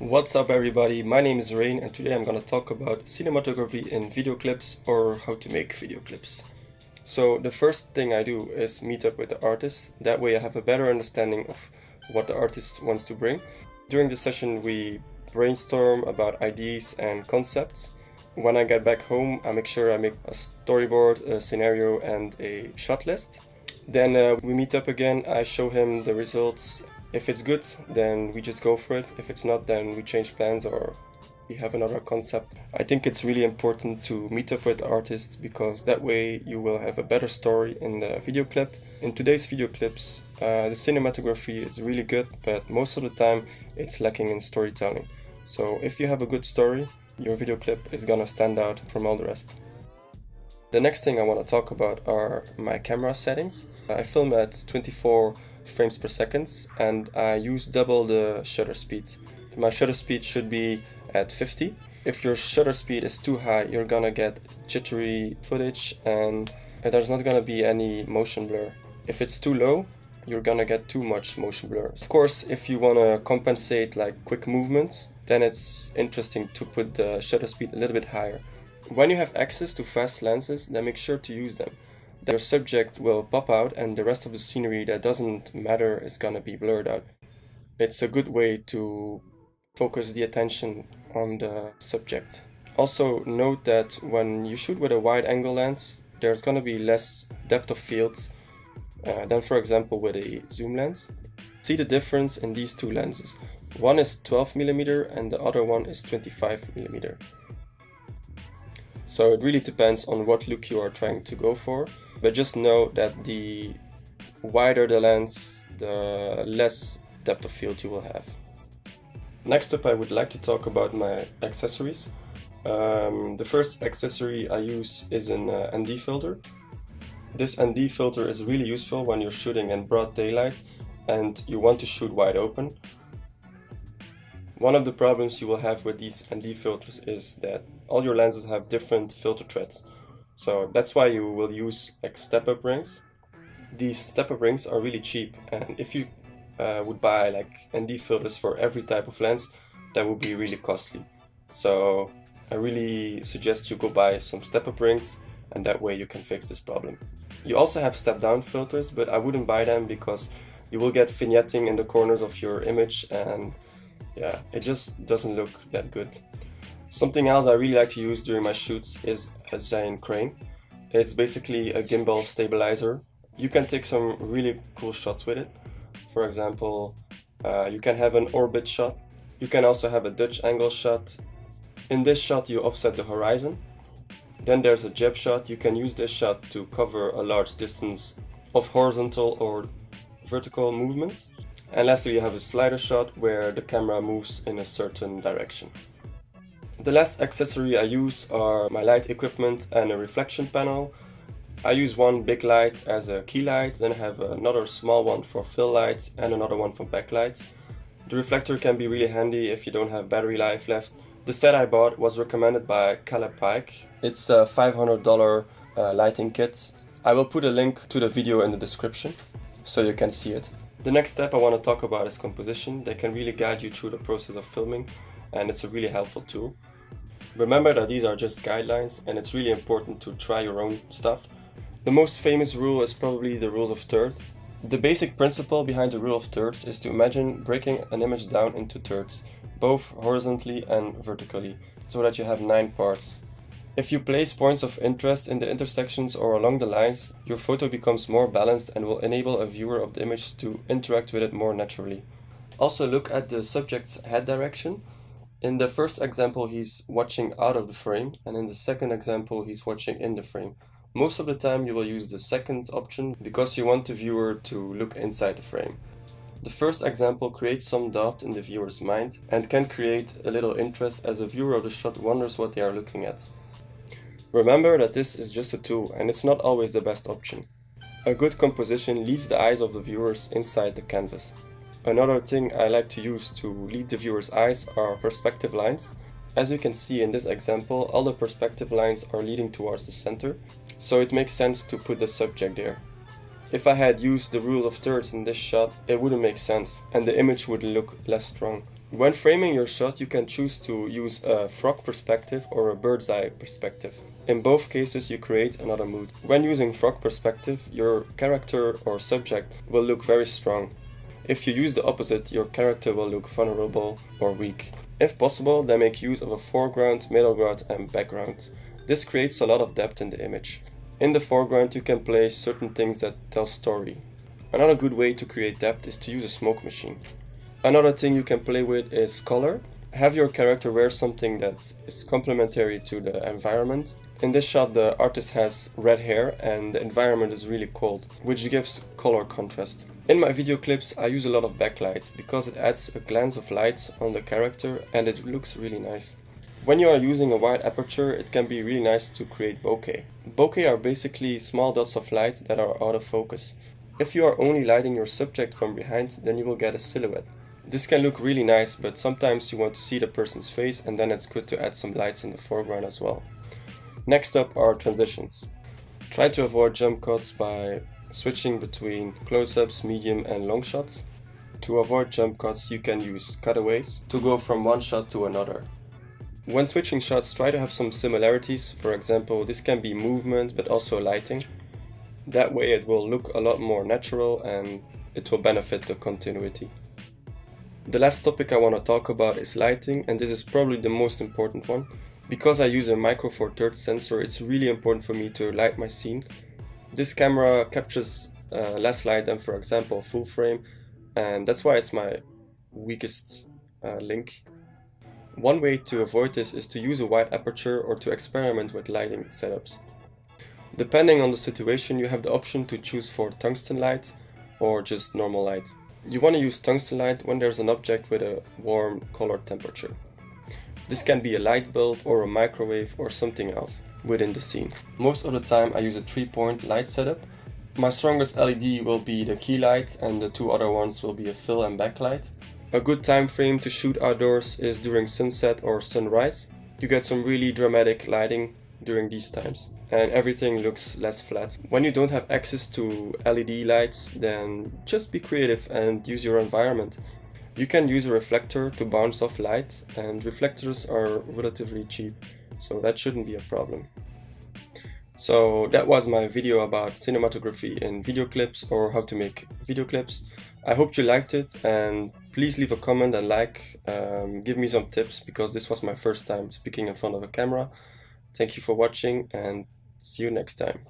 What's up everybody, my name is Rain and today I'm gonna talk about cinematography in video clips or how to make video clips. So the first thing I do is meet up with the artist, that way I have a better understanding of what the artist wants to bring. During the session we brainstorm about ideas and concepts. When I get back home I make sure I make a storyboard, a scenario and a shot list. Then we meet up again, I show him the results. If it's good, then we just go for it. If it's not, then we change plans or we have another concept. I think it's really important to meet up with artists because that way you will have a better story in the video clip. In today's video clips, the cinematography is really good, but most of the time it's lacking in storytelling. So if you have a good story, your video clip is gonna stand out from all the rest. The next thing I want to talk about are my camera settings. I film at 24 frames per second and I use double the shutter speed. My shutter speed should be at 50. If your shutter speed is too high, you're gonna get jittery footage and there's not gonna be any motion blur. If it's too low, you're gonna get too much motion blur. Of course, if you wanna compensate like quick movements, then it's interesting to put the shutter speed a little bit higher. When you have access to fast lenses, then make sure to use them. Your subject will pop out and the rest of the scenery that doesn't matter is gonna be blurred out. It's a good way to focus the attention on the subject. Also note that when you shoot with a wide angle lens, there's gonna be less depth of field than for example with a zoom lens. See the difference in these two lenses. One is 12mm and the other one is 25mm. So it really depends on what look you are trying to go for, but just know that the wider the lens, the less depth of field you will have. Next up, I would like to talk about my accessories. The first accessory I use is an ND filter. This ND filter is really useful when you're shooting in broad daylight and you want to shoot wide open. One of the problems you will have with these ND filters is that all your lenses have different filter threads. So that's why you will use like step-up rings. These step-up rings are really cheap, and if you would buy like ND filters for every type of lens, that would be really costly. So I really suggest you go buy some step-up rings, and that way you can fix this problem. You also have step-down filters, but I wouldn't buy them because you will get vignetting in the corners of your image and yeah, it just doesn't look that good. Something else I really like to use during my shoots is a giant crane. It's basically a gimbal stabilizer. You can take some really cool shots with it. For example, you can have an orbit shot. You can also have a Dutch angle shot. In this shot you offset the horizon. Then there's a jab shot. You can use this shot to cover a large distance of horizontal or vertical movement. And lastly, you have a slider shot where the camera moves in a certain direction. The last accessory I use are my light equipment and a reflection panel. I use one big light as a key light, then I have another small one for fill lights and another one for backlight. The reflector can be really handy if you don't have battery life left. The set I bought was recommended by Caleb Pike. It's a $500 lighting kit. I will put a link to the video in the description so you can see it. The next step I want to talk about is composition. They can really guide you through the process of filming and it's a really helpful tool. Remember that these are just guidelines and it's really important to try your own stuff. The most famous rule is probably the rules of thirds. The basic principle behind the rule of thirds is to imagine breaking an image down into thirds, both horizontally and vertically, so that you have 9 parts. If you place points of interest in the intersections or along the lines, your photo becomes more balanced and will enable a viewer of the image to interact with it more naturally. Also look at the subject's head direction. In the first example he's watching out of the frame, and in the second example he's watching in the frame. Most of the time you will use the second option because you want the viewer to look inside the frame. The first example creates some doubt in the viewer's mind and can create a little interest as a viewer of the shot wonders what they are looking at. Remember that this is just a tool and it's not always the best option. A good composition leads the eyes of the viewers inside the canvas. Another thing I like to use to lead the viewer's eyes are perspective lines. As you can see in this example, all the perspective lines are leading towards the center, so it makes sense to put the subject there. If I had used the rule of thirds in this shot, it wouldn't make sense and the image would look less strong. When framing your shot, you can choose to use a frog perspective or a bird's eye perspective. In both cases, you create another mood. When using frog perspective, your character or subject will look very strong. If you use the opposite, your character will look vulnerable or weak. If possible, then make use of a foreground, middle ground and background. This creates a lot of depth in the image. In the foreground, you can place certain things that tell story. Another good way to create depth is to use a smoke machine. Another thing you can play with is color. Have your character wear something that is complementary to the environment. In this shot, the artist has red hair and the environment is really cold, which gives color contrast. In my video clips, I use a lot of backlight because it adds a glance of light on the character and it looks really nice. When you are using a wide aperture, it can be really nice to create bokeh. Bokeh are basically small dots of light that are out of focus. If you are only lighting your subject from behind, then you will get a silhouette. This can look really nice, but sometimes you want to see the person's face and then it's good to add some lights in the foreground as well. Next up are transitions. Try to avoid jump cuts by switching between close-ups, medium and long shots. To avoid jump cuts, you can use cutaways to go from one shot to another. When switching shots, try to have some similarities. For example, this can be movement but also lighting. That way it will look a lot more natural and it will benefit the continuity. The last topic I want to talk about is lighting, and this is probably the most important one. Because I use a Micro Four Thirds sensor, it's really important for me to light my scene. This camera captures less light than, for example, full frame, and that's why it's my weakest link. One way to avoid this is to use a wide aperture or to experiment with lighting setups. Depending on the situation, you have the option to choose for tungsten light or just normal light. You want to use tungsten light when there's an object with a warm color temperature. This can be a light bulb or a microwave or something else within the scene. Most of the time I use a 3-point light setup. My strongest LED will be the key light and the two other ones will be a fill and backlight. A good time frame to shoot outdoors is during sunset or sunrise. You get some really dramatic lighting during these times and everything looks less flat. When you don't have access to LED lights, then just be creative and use your environment. You can use a reflector to bounce off light, and reflectors are relatively cheap, so that shouldn't be a problem. So that was my video about cinematography in video clips, or how to make video clips. I hope you liked it, and please leave a comment and give me some tips, because this was my first time speaking in front of a camera. Thank you for watching and see you next time.